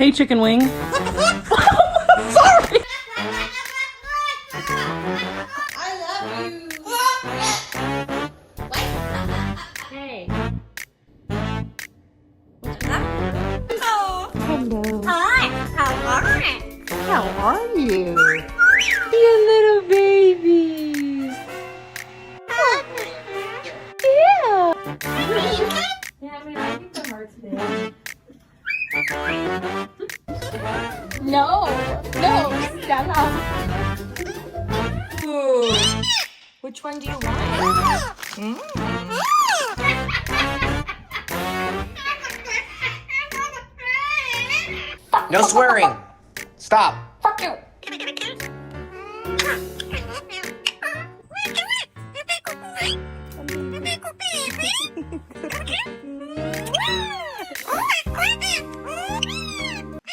Hey, chicken wing. Sorry. I love you. Hey. What's up? Hello. Hi. How are you? How are you? You little babies. Yeah. Yeah, I mean, I think the heart's big. No, Stella. Ooh. Which one do you want? No swearing. Stop. Fuck you.